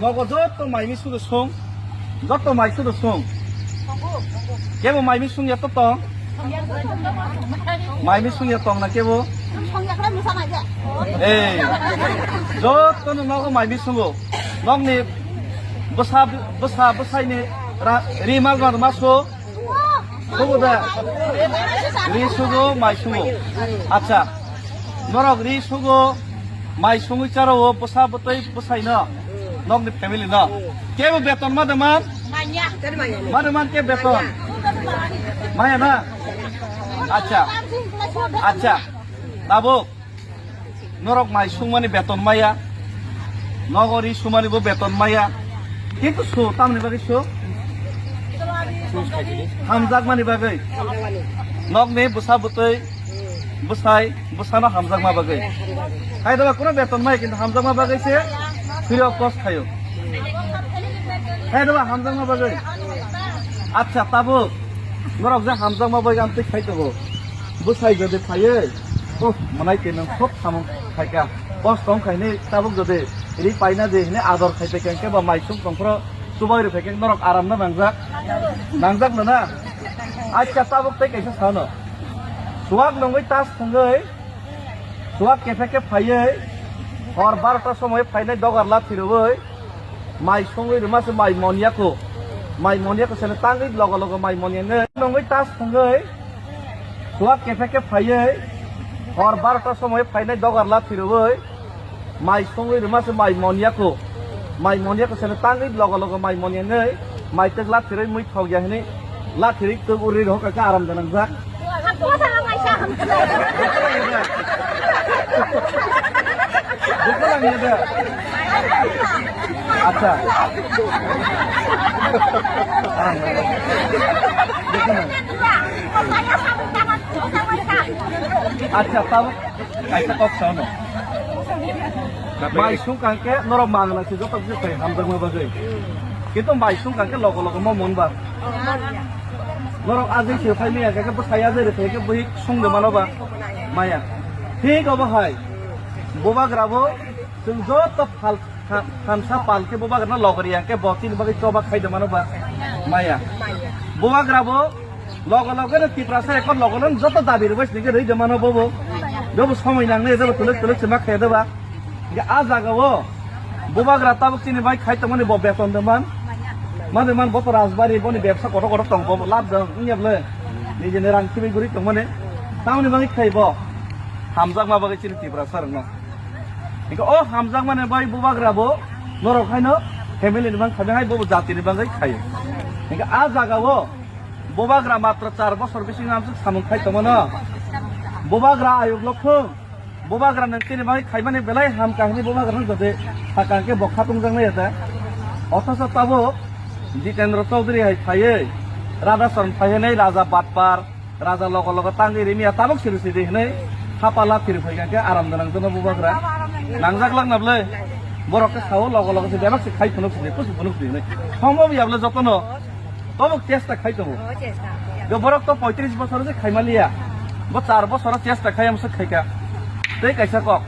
너거 저또 마이미 수도 송 저또 마이 수도 송 걔뭐 마이미 숭이야 또똥 마이미 숭이야 똥나 걔뭐 에이 저또는 너거 마이미 숭고 너니 besar rimal bar masuk sudah ri sugo mai sugo acha norok ri sugo mai sugo charo besar betai besai na nok ni family na ke beton madaman madaman ke beton maya na acha nabuk norok mai sugo mani beton maya nogori sumani bo beton maya কিন্তু show তামনি বাগে show হামজাক মানি বাগে knock নে বসা বতই বসাই বসানা হামজাক মা বাগে খাই দাবা কোনো বেতন নাই কিন্তু হামজাক মা বাগেছে ফ্রি অফ কস্ট খায়ো খাই দাবা হামজাক মা বাগে আচ্ছা তাবো নরক যে হামজাক মা বাগে আমতে খাই দেবো বসাই যদি খাইয়ে ও মনাই তেন সব সামন খাইকা কষ্ট কম খাইনে তাবুক যদি রি পাইনা যে হেনে আদর খাইতে কেনকে বা মাইসুম সংখ্র সুবাই রে ফেকেন নরক আরাম না নাংজাক না আচ্ছা তাবুক তাই কাইসা সানো সুয়াক নঙ্গই তাস থঙ্গই সুয়াক কেফেকে ফাইয়ে হর 12টার সময় ফাইনাই দগারলা থিরবই মাই সঙ্গই রে মাসে মাই মনিয়াকো সেনে তাঙ্গই লগ লগ মাই মনিয়ানে নঙ্গই তাস থঙ্গই সুয়াক কেফেকে ফাইয়ে হর 12টার সময় ফাইনাই দগারলা থিরবই মাই সঙ্গই রে মাসে মাই মনিয়াকো সেনে তাঙ্গই লগ লগ মাই মনিয়ানে মাই তেক লা থিরই মুই থগিয়া হেনে লা থিরই তো উরি রহকা আরাম জানাংজা আচ্ছা আচ্ছা তাও কাইসা কথা না মাইসুং কাঙ্কে নরম মাংলাছি যত কিছু হামদাং মাবাগে কিন্তু মাইসুং কাঙ্কে লগ লগ মনবা নরক আজি সে ফাইনি একাকে বসাইয়া যে রেখে বই সঙ্গে মানবা মায়া ঠিক হবো হয় বোবা গ্রাবো जों যত খানসা পালকে বোবা গ্রানা লগরিয়াকে বতিন বাগে চবা খাইদে মানবা মায়া বোবা গ্রাবো লগ লগেন তিপ্রাসা এখন লগলন যত দাবির বইস নিকে রই দেমানো ববো দেবো সময় নাংনে দেবো তুলে সেমা খাই দেবা আ জাগাবো বোবা গ্রা তাবুক চিনি ভাই খাইতে মানে বেতন দেমান মানে মান বত রাজবাড়ি বনি ব্যবসা কত কত টং লাভ দং ইয়াবলে নিজে রাং চিবি গুরি টং মানে তামনি বাগে খাইব হামজাক মা বাগে চিনি তিপ্রাসা রং ইক ও হামজাক মানে ভাই বোবা গ্রাবো নরক খাইনো ফ্যামিলি নিবাং খাবে হাই ববো জাতি নিবাঙ্গै খাইयो ইক আ জাগাবো বোবা গ্রা মাত্র 4 বছর বেশি নামছে সামন খাইতো মনো বোবা গ্রা আয়োগ লক্ষণ বোবা গ্রা নংতিনি বাগে খাইমানে বেলাই হাম কাহিনী বোবা গ্রা জদে থাকাকে বখা তুমজাংनै এটা অথচ তাবো জিতেন্দ্র চৌধুরী হাই খাইয়ে রাজা শরণ ফাইনাই রাজা বাটপার রাজা লগ লগ তাঙ্গি রিমিয়া তাবক সিরিসি দেহनै খাপালা ফিরে ফাইগাকে আরাম দানাং জন্য বোবা গ্রা নাংজাক লাংনাবলে বরকে খাও লগ লগ সে বেমাক সে খাই ফনক সে কুছ ফনক দিনে সম্ভব ইয়াবলে যতন তবক চেষ্টা খাইতবো যে বরক তো 35 বছর যে খাইমালিয়া 4 বছর চেষ্টা খাই আমসে খাইকা তাই কাইসা কক